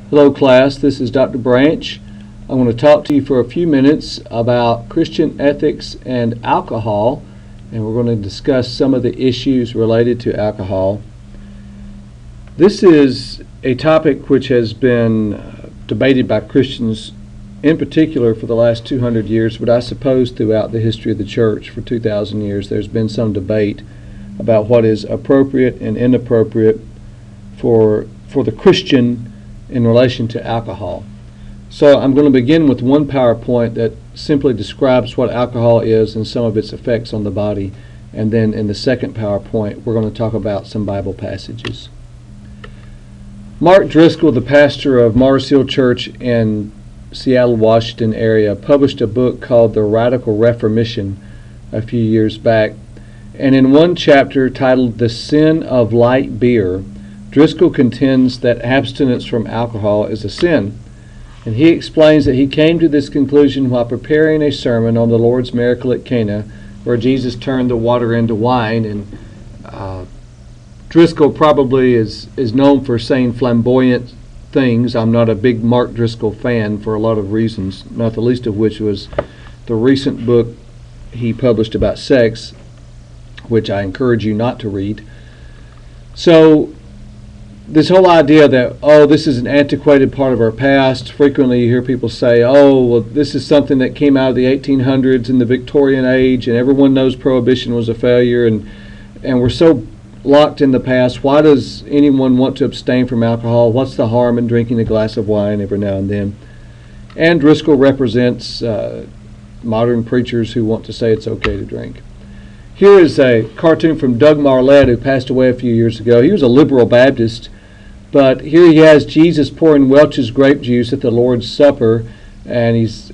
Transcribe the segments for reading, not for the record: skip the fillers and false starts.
Hello class, this is Dr. Branch. I'm going to talk to you for a few minutes about Christian ethics and alcohol, and we're going to discuss some of the issues related to alcohol. This is a topic which has been debated by Christians in particular for the last 200 years, but I suppose throughout the history of the church for 2,000 years there's been some debate about what is appropriate and inappropriate for the Christian in relation to alcohol. So I'm going to begin with one PowerPoint that simply describes what alcohol is and some of its effects on the body, and then in the second PowerPoint we're going to talk about some Bible passages. Mark Driscoll, the pastor of Mars Hill Church in Seattle, Washington area, published a book called The Radical Reformation a few years back, and in one chapter titled The Sin of Light Beer, Driscoll contends that abstinence from alcohol is a sin, and he explains that he came to this conclusion while preparing a sermon on the Lord's miracle at Cana, where Jesus turned the water into wine. And Driscoll probably is known for saying flamboyant things. I'm not a big Mark Driscoll fan for a lot of reasons, not the least of which was the recent book he published about sex, which I encourage you not to read. So this whole idea that, this is an antiquated part of our past. Frequently you hear people say, this is something that came out of the 1800s in the Victorian age, and everyone knows Prohibition was a failure, and we're so locked in the past. Why does anyone want to abstain from alcohol? What's the harm in drinking a glass of wine every now and then? And Driscoll represents modern preachers who want to say it's okay to drink. Here is a cartoon from Doug Marlette, who passed away a few years ago. He was a liberal Baptist, but here he has Jesus pouring Welch's grape juice at the Lord's Supper, and he's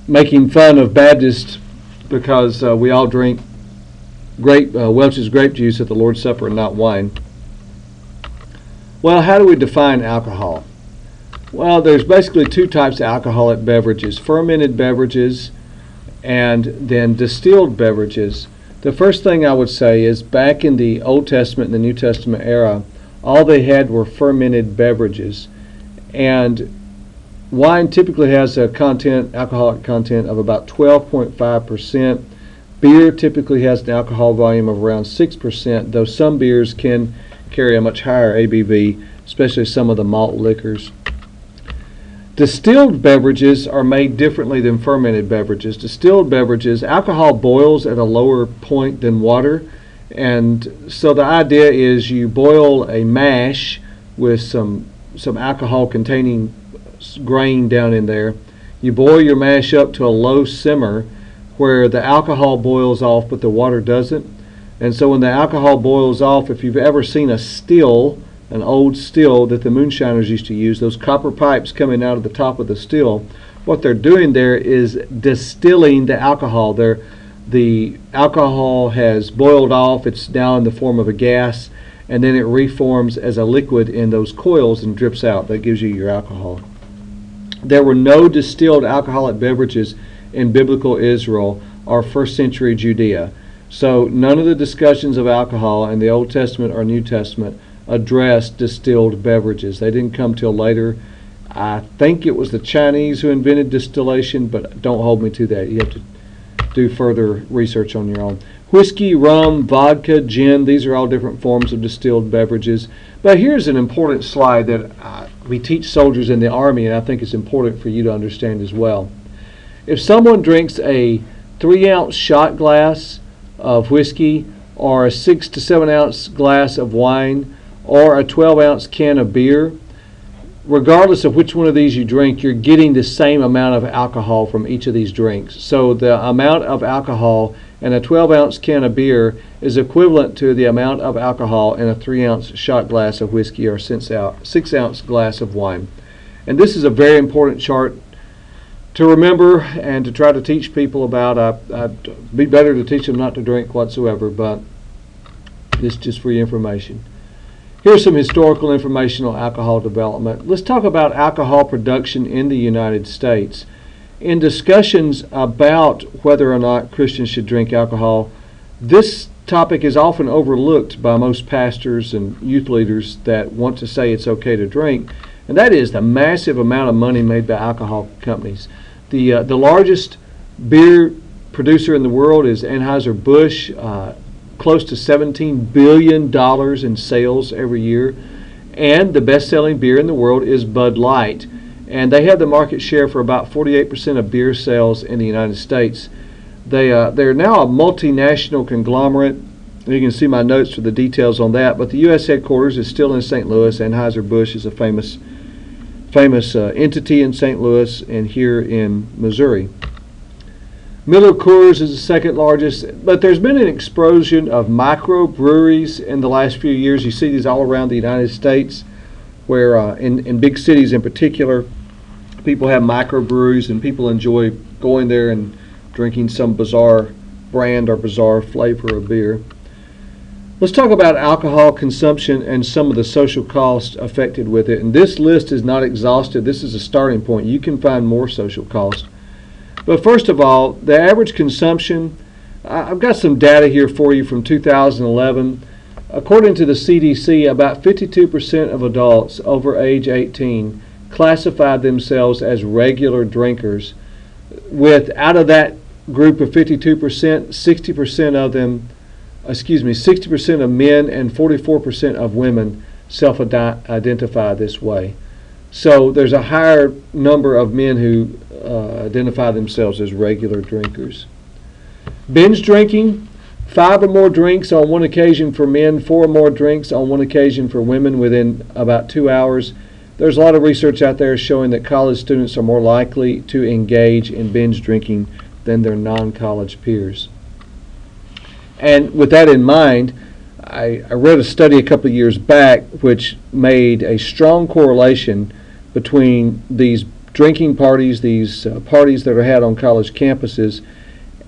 making fun of Baptists because we all drink Welch's grape juice at the Lord's Supper and not wine. Well, how do we define alcohol? Well, there's basically two types of alcoholic beverages: fermented beverages and then distilled beverages. The first thing I would say is, back in the Old Testament and the New Testament era, all they had were fermented beverages, and wine typically has a alcoholic content of about 12.5%. Beer typically has an alcohol volume of around 6%, though some beers can carry a much higher ABV, especially some of the malt liquors. Distilled beverages are made differently than fermented beverages. Distilled beverages, alcohol boils at a lower point than water, and so the idea is you boil a mash with some alcohol containing grain down in there. You boil your mash up to a low simmer where the alcohol boils off but the water doesn't. And so when the alcohol boils off, if you've ever seen a still, an old still that the moonshiners used to use, those copper pipes coming out of the top of the still, what they're doing there is distilling the alcohol. The alcohol has boiled off, it's now in the form of a gas, and then it reforms as a liquid in those coils and drips out. That gives you your alcohol. There were no distilled alcoholic beverages in biblical Israel or first century Judea. So none of the discussions of alcohol in the Old Testament or New Testament addressed distilled beverages. They didn't come till later. I think it was the Chinese who invented distillation, but don't hold me to that. You have to do further research on your own. Whiskey, rum, vodka, gin, these are all different forms of distilled beverages. But here's an important slide that we teach soldiers in the Army, and I think it's important for you to understand as well. If someone drinks a 3-ounce shot glass of whiskey, or a 6 to 7 ounce glass of wine, or a 12-ounce can of beer, regardless of which one of these you drink, you're getting the same amount of alcohol from each of these drinks. So the amount of alcohol in a 12-ounce can of beer is equivalent to the amount of alcohol in a 3-ounce shot glass of whiskey or 6-ounce glass of wine. And this is a very important chart to remember and to try to teach people about. It'd be better to teach them not to drink whatsoever, but this is just for your information. Here's some historical information on alcohol development. Let's talk about alcohol production in the United States. In discussions about whether or not Christians should drink alcohol, this topic is often overlooked by most pastors and youth leaders that want to say it's okay to drink, and that is the massive amount of money made by alcohol companies. The largest beer producer in the world is Anheuser-Busch, close to $17 billion in sales every year, and the best-selling beer in the world is Bud Light, and they have the market share for about 48% of beer sales in the United States. They're now a multinational conglomerate. You can see my notes for the details on that, but the U.S. headquarters is still in St. Louis. Anheuser-Busch is a famous entity in St. Louis and here in Missouri. Miller Coors is the second largest, but there's been an explosion of microbreweries in the last few years. You see these all around the United States, where in big cities in particular, people have microbreweries and people enjoy going there and drinking some bizarre brand or bizarre flavor of beer. Let's talk about alcohol consumption and some of the social costs affected with it. And this list is not exhaustive. This is a starting point. You can find more social costs. But first of all, the average consumption, I've got some data here for you from 2011. According to the CDC, about 52% of adults over age 18 classified themselves as regular drinkers. Out of that group of 52%, 60% of men and 44% of women self-identify this way. So there's a higher number of men who identify themselves as regular drinkers. Binge drinking, 5 or more drinks on one occasion for men, 4 or more drinks on one occasion for women within about 2 hours. There's a lot of research out there showing that college students are more likely to engage in binge drinking than their non-college peers. And with that in mind, I read a study a couple of years back which made a strong correlation between these drinking parties, these parties that are had on college campuses,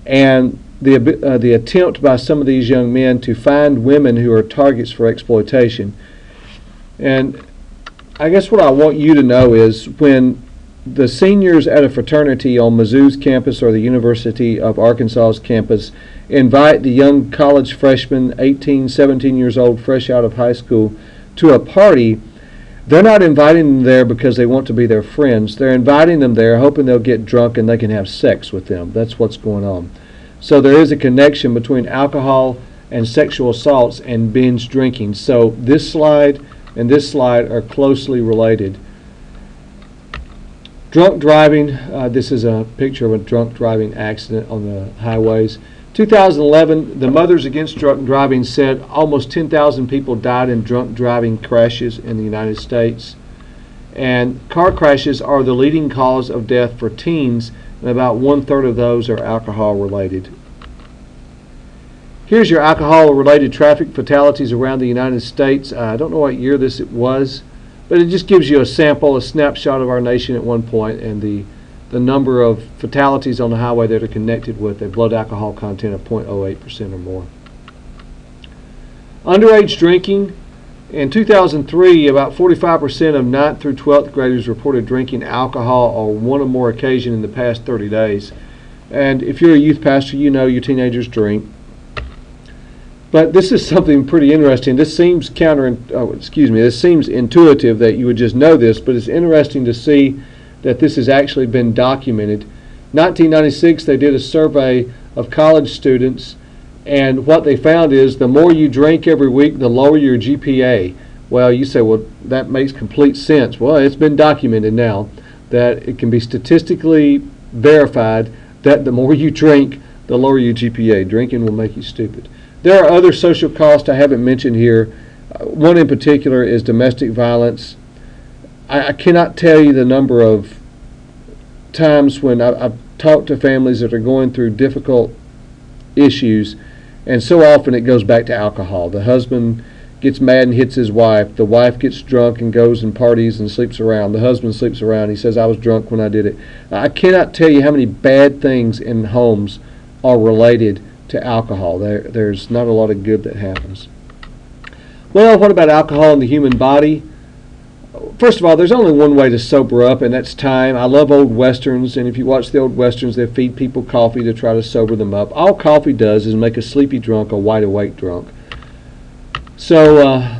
and the attempt by some of these young men to find women who are targets for exploitation. And I guess what I want you to know is when the seniors at a fraternity on Mizzou's campus or the University of Arkansas's campus invite the young college freshmen, 18, 17 years old, fresh out of high school, to a party, they're not inviting them there because they want to be their friends. They're inviting them there hoping they'll get drunk and they can have sex with them. That's what's going on. So there is a connection between alcohol and sexual assaults and binge drinking. So this slide and this slide are closely related. Drunk driving, this is a picture of a drunk driving accident on the highways. 2011, the Mothers Against Drunk Driving said almost 10,000 people died in drunk driving crashes in the United States. And car crashes are the leading cause of death for teens, and about 1/3 of those are alcohol related. Here's your alcohol-related traffic fatalities around the United States. I don't know what year this was, but it just gives you a sample, a snapshot of our nation at one point, and the number of fatalities on the highway that are connected with a blood alcohol content of 0.08% or more. Underage drinking. In 2003, about 45% of 9th through 12th graders reported drinking alcohol on one or more occasions in the past 30 days. And if you're a youth pastor, you know your teenagers drink. But this is something pretty interesting. This seems this seems intuitive that you would just know this, but it's interesting to see that this has actually been documented. 1996, they did a survey of college students, and what they found is the more you drink every week, the lower your GPA. Well, you say, well, that makes complete sense. Well, it's been documented now that it can be statistically verified that the more you drink, the lower your GPA. Drinking will make you stupid. There are other social costs I haven't mentioned here. One in particular is domestic violence. I cannot tell you the number of times when I've talked to families that are going through difficult issues, and so often it goes back to alcohol. The husband gets mad and hits his wife. The wife gets drunk and goes and parties and sleeps around. The husband sleeps around. He says, I was drunk when I did it. I cannot tell you how many bad things in homes are related to alcohol. There's not a lot of good that happens. Well, what about alcohol in the human body? First of all, there's only one way to sober up, and that's time. I love old westerns, and if you watch the old westerns, they feed people coffee to try to sober them up. All coffee does is make a sleepy drunk a wide awake drunk. So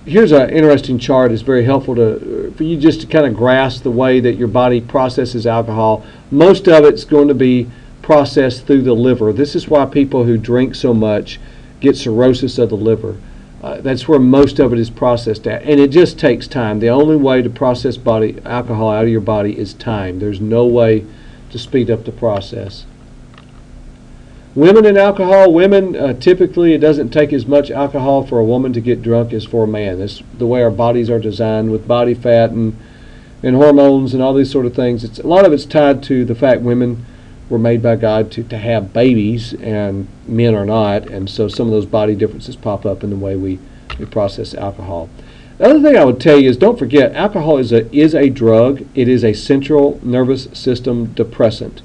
here's an interesting chart. It's very helpful for you just to kind of grasp the way that your body processes alcohol. Most of it's going to be processed through the liver. This is why people who drink so much get cirrhosis of the liver. That's where most of it is processed at, and it just takes time. The only way to process alcohol out of your body is time. There's no way to speed up the process. Women and alcohol. Women, typically it doesn't take as much alcohol for a woman to get drunk as for a man. That's the way our bodies are designed, with body fat and hormones and all these sort of things. A lot of it's tied to the fact women were made by God to have babies, and men are not, and so some of those body differences pop up in the way we process alcohol. The other thing I would tell you is, don't forget, alcohol is a drug. It is a central nervous system depressant.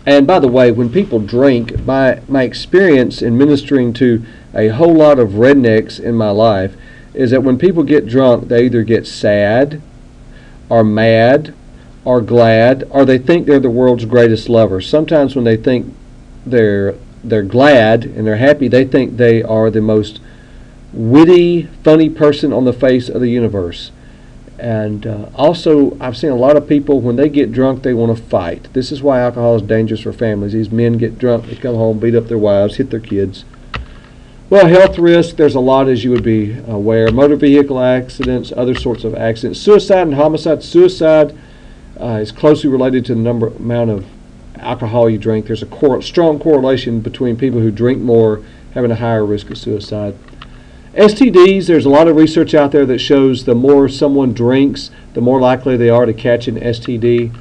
And by the way, when people drink, my experience in ministering to a whole lot of rednecks in my life is that when people get drunk, they either get sad or mad or glad, or they think they're the world's greatest lover. Sometimes when they think they're glad and they're happy, they think they are the most witty, funny person on the face of the universe. And also, I've seen a lot of people, when they get drunk, they want to fight. This is why alcohol is dangerous for families. These men get drunk, they come home, beat up their wives, hit their kids. Well, health risk, there's a lot, as you would be aware. Motor vehicle accidents, other sorts of accidents. Suicide and homicide. Suicide is closely related to the amount of alcohol you drink. There's a strong correlation between people who drink more having a higher risk of suicide. STDs, there's a lot of research out there that shows the more someone drinks, the more likely they are to catch an STD.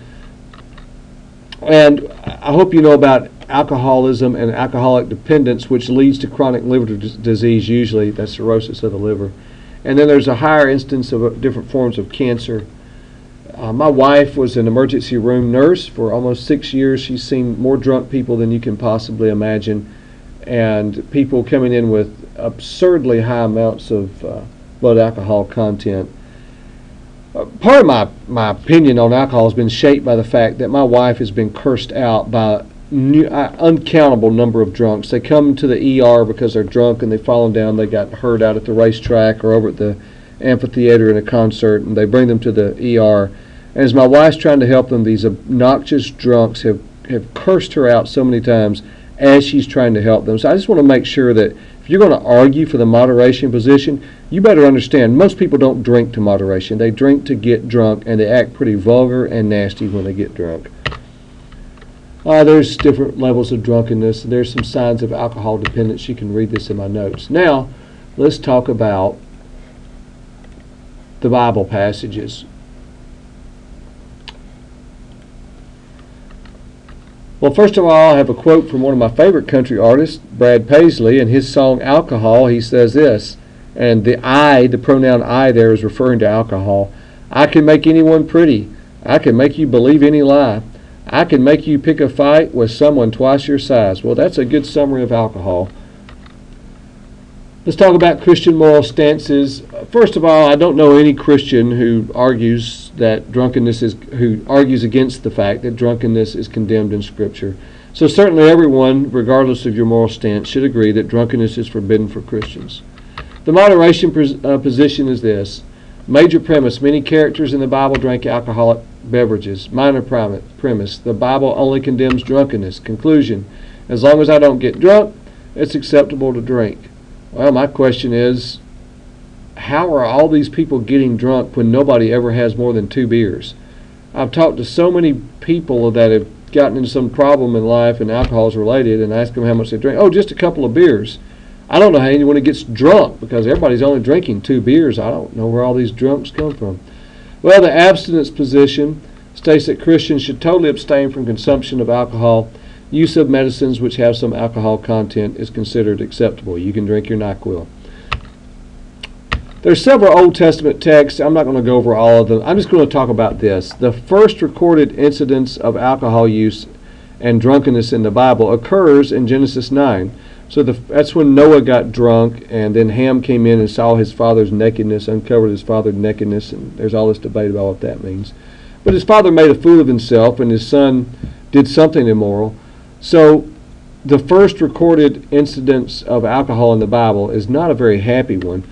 And I hope you know about alcoholism and alcoholic dependence, which leads to chronic liver disease usually. That's cirrhosis of the liver. And then there's a higher instance of different forms of cancer. My wife was an emergency room nurse for almost 6 years. She's seen more drunk people than you can possibly imagine, and people coming in with absurdly high amounts of blood alcohol content. Part of my opinion on alcohol has been shaped by the fact that my wife has been cursed out by uncountable number of drunks. They come to the ER because they're drunk and they've fallen down. They got hurt out at the racetrack or over at the amphitheater in a concert, and they bring them to the ER. And as my wife's trying to help them, these obnoxious drunks have cursed her out so many times as she's trying to help them. So I just want to make sure that if you're going to argue for the moderation position, you better understand most people don't drink to moderation. They drink to get drunk, and they act pretty vulgar and nasty when they get drunk. There's different levels of drunkenness. There's some signs of alcohol dependence. You can read this in my notes. Now, let's talk about the Bible passages. Well, first of all, I have a quote from one of my favorite country artists, Brad Paisley, in his song Alcohol. He says this, and the pronoun I there is referring to alcohol. I can make anyone pretty. I can make you believe any lie. I can make you pick a fight with someone twice your size. Well, that's a good summary of alcohol. Let's talk about Christian moral stances. First of all, I don't know any Christian who argues against the fact that drunkenness is condemned in Scripture. So certainly everyone, regardless of your moral stance, should agree that drunkenness is forbidden for Christians. The moderation position is this. Major premise, many characters in the Bible drank alcoholic beverages. Minor premise, the Bible only condemns drunkenness. Conclusion, as long as I don't get drunk, it's acceptable to drink. Well, my question is, how are all these people getting drunk when nobody ever has more than 2 beers? I've talked to so many people that have gotten into some problem in life and alcohol is related, and ask them how much they drink. Oh, just a couple of beers. I don't know how anyone gets drunk because everybody's only drinking 2 beers. I don't know where all these drunks come from. Well, the abstinence position states that Christians should totally abstain from consumption of alcohol. Use of medicines which have some alcohol content is considered acceptable. You can drink your NyQuil. There's several Old Testament texts. I'm not going to go over all of them. I'm just going to talk about this. The first recorded incidence of alcohol use and drunkenness in the Bible occurs in Genesis 9. So that's when Noah got drunk, and then Ham came in and saw his father's nakedness, uncovered his father's nakedness, and there's all this debate about what that means. But his father made a fool of himself, and his son did something immoral. So the first recorded incidence of alcohol in the Bible is not a very happy one.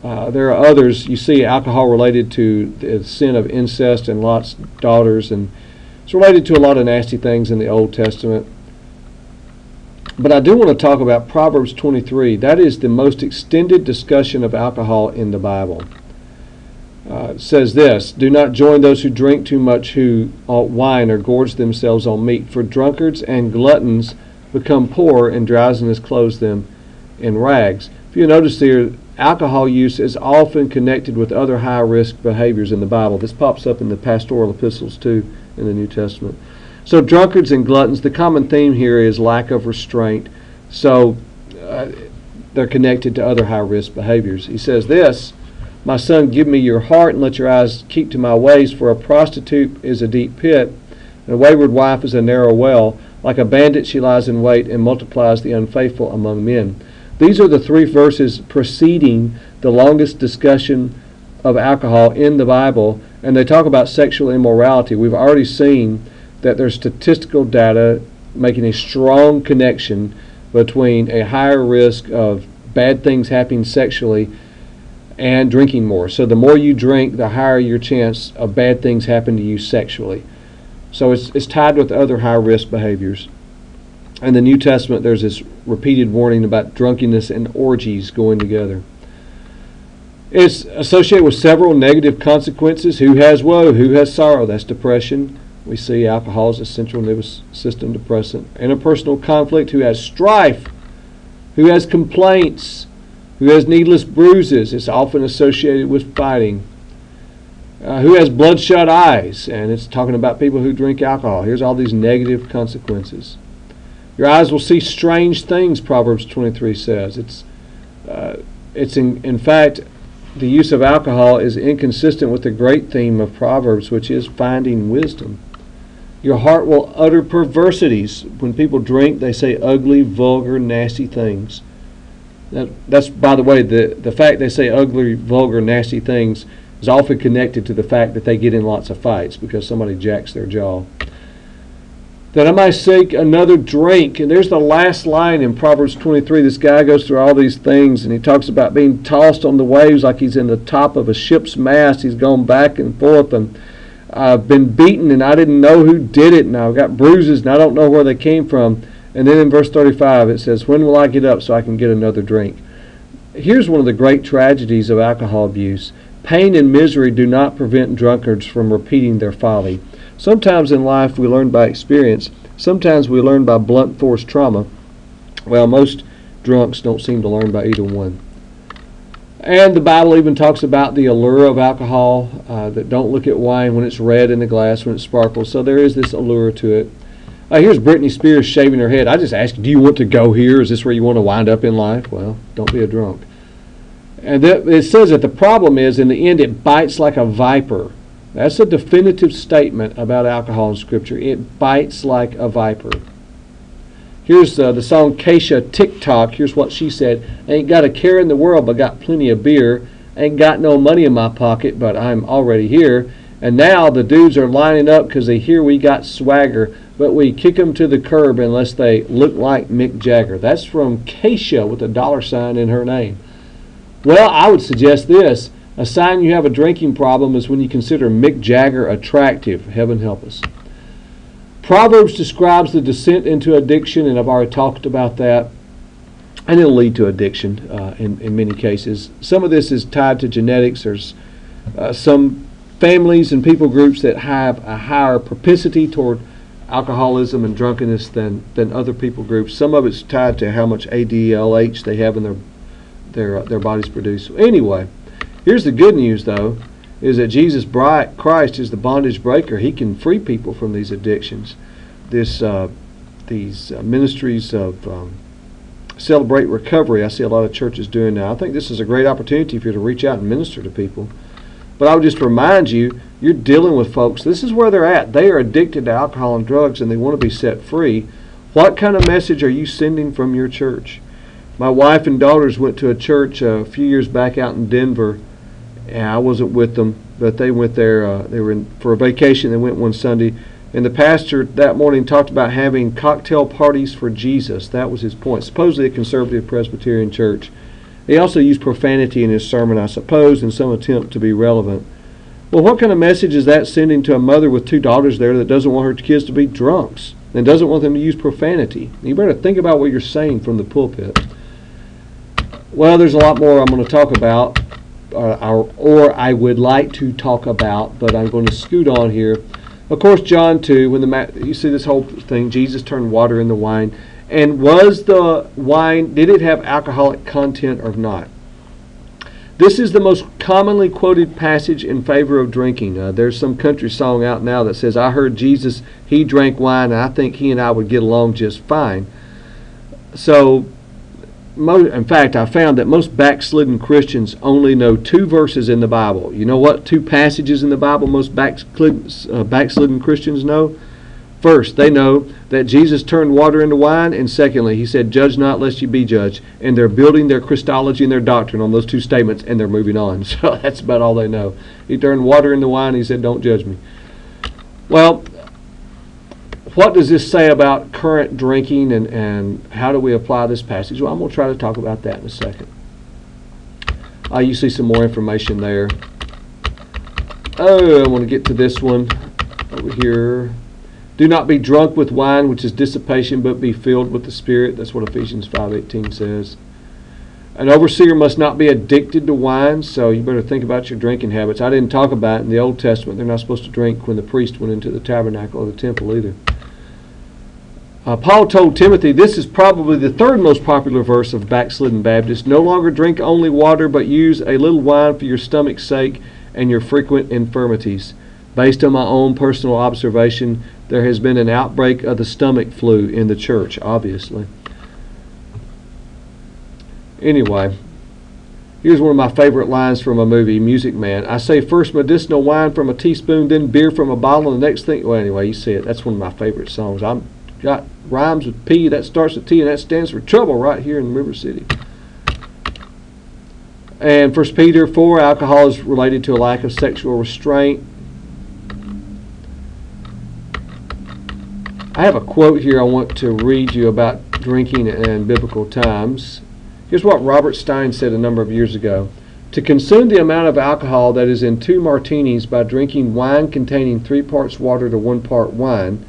There are others. You see alcohol related to the sin of incest and Lot's daughters, and it's related to a lot of nasty things in the Old Testament. But I do want to talk about Proverbs 23. That is the most extended discussion of alcohol in the Bible. It says this: "Do not join those who drink too much wine or gorge themselves on meat, for drunkards and gluttons become poor, and drowsiness clothes them in rags." If you notice here, alcohol use is often connected with other high-risk behaviors in the Bible. This pops up in the pastoral epistles too in the New Testament. So drunkards and gluttons, the common theme here is lack of restraint. So they're connected to other high-risk behaviors. He says this: "My son, give me your heart, and let your eyes keep to my ways, for a prostitute is a deep pit, and a wayward wife is a narrow well. Like a bandit she lies in wait and multiplies the unfaithful among men." These are the three verses preceding the longest discussion of alcohol in the Bible, and they talk about sexual immorality. We've already seen that there's statistical data making a strong connection between a higher risk of bad things happening sexually and drinking more. So the more you drink, the higher your chance of bad things happening to you sexually. So it's tied with other high-risk behaviors. In the New Testament, there's this repeated warning about drunkenness and orgies going together. It's associated with several negative consequences. Who has woe? Who has sorrow? That's depression. We see alcohol as a central nervous system depressant. Interpersonal conflict. Who has strife? Who has complaints? Who has needless bruises? It's often associated with fighting. Who has bloodshot eyes? And it's talking about people who drink alcohol. Here's all these negative consequences. Your eyes will see strange things, Proverbs 23 says. In fact, the use of alcohol is inconsistent with the great theme of Proverbs, which is finding wisdom. Your heart will utter perversities. When people drink, they say ugly, vulgar, nasty things. That's, by the way, the fact they say ugly, vulgar, nasty things is often connected to the fact that they get in lots of fights because somebody jacks their jaw. "That I might seek another drink." And there's the last line in Proverbs 23. This guy goes through all these things, and he talks about being tossed on the waves like he's in the top of a ship's mast. He's gone back and forth, and I've been beaten, and I didn't know who did it, and I've got bruises, and I don't know where they came from. And then in verse 35 it says, "When will I get up so I can get another drink?" Here's one of the great tragedies of alcohol abuse. Pain and misery do not prevent drunkards from repeating their folly. Sometimes in life we learn by experience. Sometimes we learn by blunt force trauma. Well, most drunks don't seem to learn by either one. And the Bible even talks about the allure of alcohol, that don't look at wine when it's red in the glass, when it sparkles. So there is this allure to it. Here's Britney Spears shaving her head. I just ask you, do you want to go here? Is this where you want to wind up in life? Well, don't be a drunk. And it says that the problem is, in the end, it bites like a viper. That's a definitive statement about alcohol in Scripture. It bites like a viper. Here's the song Keisha TikTok. Here's what she said. "Ain't got a care in the world, but got plenty of beer. Ain't got no money in my pocket, but I'm already here. And now the dudes are lining up because they hear we got swagger, but we kick them to the curb unless they look like Mick Jagger." That's from Keisha with a $sign in her name. Well, I would suggest this. A sign you have a drinking problem is when you consider Mick Jagger attractive. Heaven help us. Proverbs describes the descent into addiction, and I've already talked about that. And it'll lead to addiction in many cases. Some of this is tied to genetics. There's some families and people groups that have a higher propensity toward alcoholism and drunkenness than other people groups. Some of it's tied to how much ADLH they have in their bodies produce. Anyway, here's the good news, though, is that Jesus Christ is the bondage breaker. He can free people from these addictions. These ministries of Celebrate Recovery, I see a lot of churches doing now. I think this is a great opportunity for you to reach out and minister to people. But I would just remind you, you're dealing with folks. This is where they're at. They are addicted to alcohol and drugs, and they want to be set free. What kind of message are you sending from your church? My wife and daughters went to a church a few years back out in Denver, and I wasn't with them, but they went there. They were for a vacation. They went one Sunday, and the pastor that morning talked about having cocktail parties for Jesus. That was his point. Supposedly a conservative Presbyterian church. He also used profanity in his sermon, I suppose, in some attempt to be relevant. Well, what kind of message is that sending to a mother with two daughters there that doesn't want her kids to be drunks and doesn't want them to use profanity? You better think about what you're saying from the pulpit. Well, there's a lot more I'm going to talk about, or I would like to talk about, but I'm going to scoot on here. Of course, John 2, when you see this whole thing, Jesus turned water into wine. And was the wine, did it have alcoholic content or not? This is the most commonly quoted passage in favor of drinking. There's some country song out now that says, I heard Jesus, he drank wine, and I think he and I would get along just fine. So, in fact, I found that most backslidden Christians only know two verses in the Bible. You know what two passages in the Bible most backslidden Christians know? First, they know that Jesus turned water into wine, and secondly, he said, judge not lest you be judged. And they're building their Christology and their doctrine on those two statements, and they're moving on. So that's about all they know. He turned water into wine, and he said, don't judge me. Well, what does this say about current drinking, and how do we apply this passage? Well, I'm going to try to talk about that in a second. You see some more information there. I want to get to this one over here. Do not be drunk with wine, which is dissipation, but be filled with the Spirit. That's what Ephesians 5:18 says. An overseer must not be addicted to wine, so you better think about your drinking habits. I didn't talk about it in the Old Testament. They're not supposed to drink when the priest went into the tabernacle or the temple either. Paul told Timothy, this is probably the third most popular verse of backslidden Baptists. No longer drink only water, but use a little wine for your stomach's sake and your frequent infirmities. Based on my own personal observation, there has been an outbreak of the stomach flu in the church, obviously. Anyway, here's one of my favorite lines from a movie, Music Man. I say first medicinal wine from a teaspoon, then beer from a bottle, and the next thing... Well, anyway, you see it. That's one of my favorite songs. I've got rhymes with P, that starts with T, and that stands for trouble right here in River City. And 1 Peter 4, alcohol is related to a lack of sexual restraint. I have a quote here I want to read you about drinking in biblical times. Here's what Robert Stein said a number of years ago. To consume the amount of alcohol that is in 2 martinis by drinking wine containing 3 parts water to 1 part wine,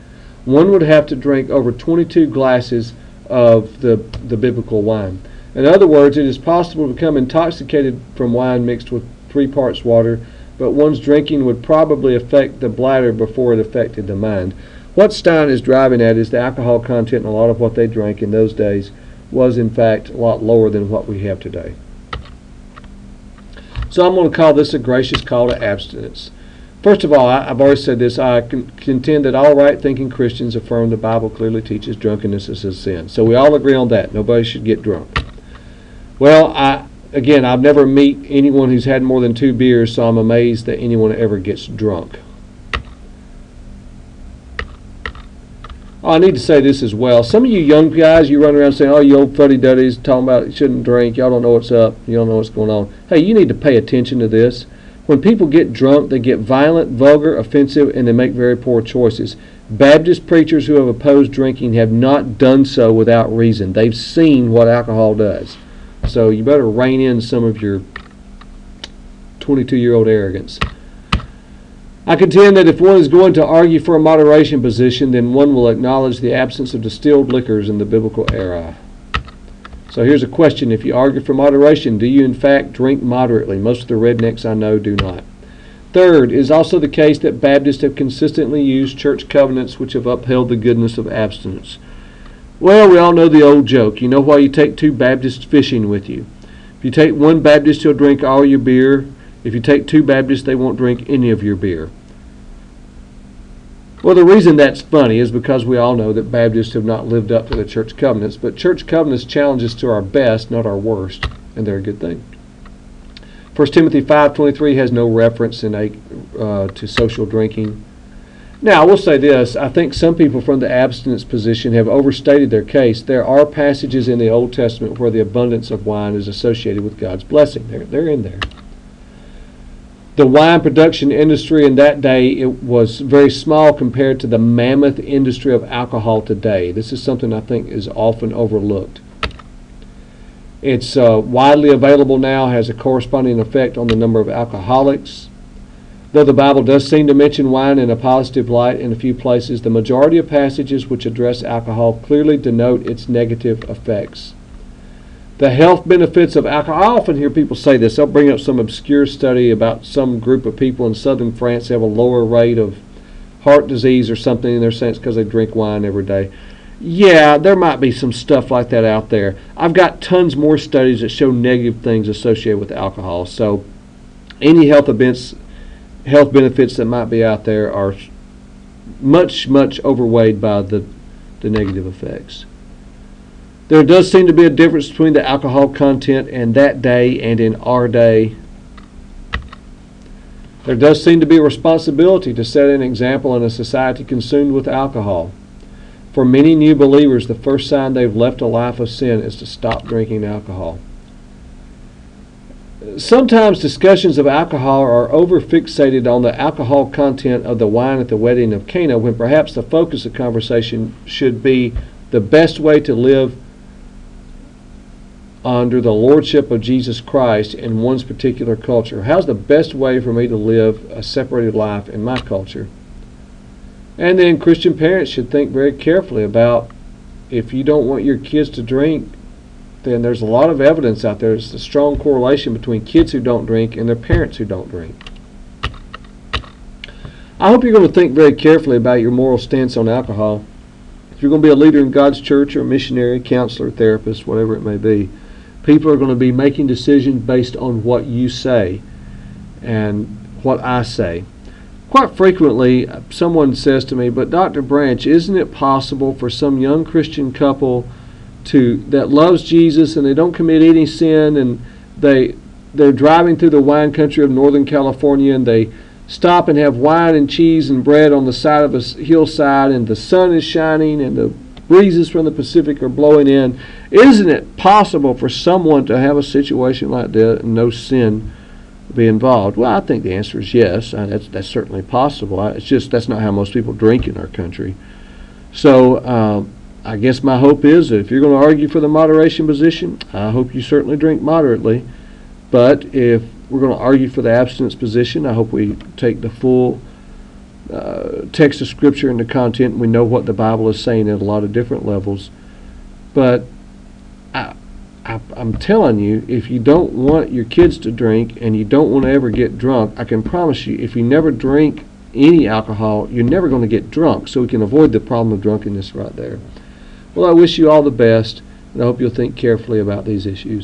one would have to drink over 22 glasses of the biblical wine. In other words, it is possible to become intoxicated from wine mixed with 3 parts water, but one's drinking would probably affect the bladder before it affected the mind. What Stein is driving at is the alcohol content in a lot of what they drank in those days was in fact a lot lower than what we have today. So I'm going to call this a gracious call to abstinence. First of all, I've already said this, I contend that all right-thinking Christians affirm the Bible clearly teaches drunkenness is a sin. So we all agree on that. Nobody should get drunk. Well, I've never met anyone who's had more than 2 beers, so I'm amazed that anyone ever gets drunk. Oh, I need to say this as well. Some of you young guys, you run around saying, oh, you old fuddy-duddies, talking about you shouldn't drink, y'all don't know what's up, you don't know what's going on. Hey, you need to pay attention to this. When people get drunk, they get violent, vulgar, offensive, and they make very poor choices. Baptist preachers who have opposed drinking have not done so without reason. They've seen what alcohol does. So you better rein in some of your 22-year-old arrogance. I contend that if one is going to argue for a moderation position, then one will acknowledge the absence of distilled liquors in the biblical era. So here's a question. If you argue for moderation, do you in fact drink moderately? Most of the rednecks I know do not. Third, it is also the case that Baptists have consistently used church covenants which have upheld the goodness of abstinence. Well, we all know the old joke. You know why you take 2 Baptists fishing with you. If you take 1 Baptist, he'll drink all your beer. If you take 2 Baptists, they won't drink any of your beer. Well, the reason that's funny is because we all know that Baptists have not lived up to the church covenants, but church covenants challenge us to our best, not our worst, and they're a good thing. 1 Timothy 5:23 has no reference to social drinking. Now, I will say this. I think some people from the abstinence position have overstated their case. There are passages in the Old Testament where the abundance of wine is associated with God's blessing. They're in there. The wine production industry in that day, it was very small compared to the mammoth industry of alcohol today. This is something I think is often overlooked. It's widely available now, has a corresponding effect on the number of alcoholics. Though the Bible does seem to mention wine in a positive light in a few places, the majority of passages which address alcohol clearly denote its negative effects. The health benefits of alcohol, I often hear people say this. They'll bring up some obscure study about some group of people in southern France have a lower rate of heart disease or something, and they're saying it's because they drink wine every day. Yeah, there might be some stuff like that out there. I've got tons more studies that show negative things associated with alcohol. So any health benefits that might be out there are much, much overweighed by the negative effects. There does seem to be a difference between the alcohol content in that day and in our day. There does seem to be a responsibility to set an example in a society consumed with alcohol. For many new believers, the first sign they've left a life of sin is to stop drinking alcohol. Sometimes discussions of alcohol are over-fixated on the alcohol content of the wine at the wedding of Cana, when perhaps the focus of conversation should be the best way to live under the lordship of Jesus Christ in one's particular culture. How's the best way for me to live a separated life in my culture? And then Christian parents should think very carefully about, if you don't want your kids to drink, then there's a lot of evidence out there. There's a strong correlation between kids who don't drink and their parents who don't drink. I hope you're going to think very carefully about your moral stance on alcohol. If you're going to be a leader in God's church or a missionary, counselor, therapist, whatever it may be, people are going to be making decisions based on what you say and what I say. Quite frequently, someone says to me, but Dr. Branch, isn't it possible for some young Christian couple that loves Jesus and they don't commit any sin, and they're driving through the wine country of Northern California, and they stop and have wine and cheese and bread on the side of a hillside, and the sun is shining and the breezes from the Pacific are blowing in? Isn't it possible for someone to have a situation like that and no sin be involved? Well, I think the answer is yes. That's certainly possible. It's just that's not how most people drink in our country. So I guess my hope is that if you're going to argue for the moderation position, I hope you certainly drink moderately. But if we're going to argue for the abstinence position, I hope we take the full text of Scripture and the content, and we know what the Bible is saying at a lot of different levels. But I'm telling you, if you don't want your kids to drink and you don't want to ever get drunk, I can promise you, if you never drink any alcohol, you're never going to get drunk. So we can avoid the problem of drunkenness right there. Well, I wish you all the best, and I hope you'll think carefully about these issues.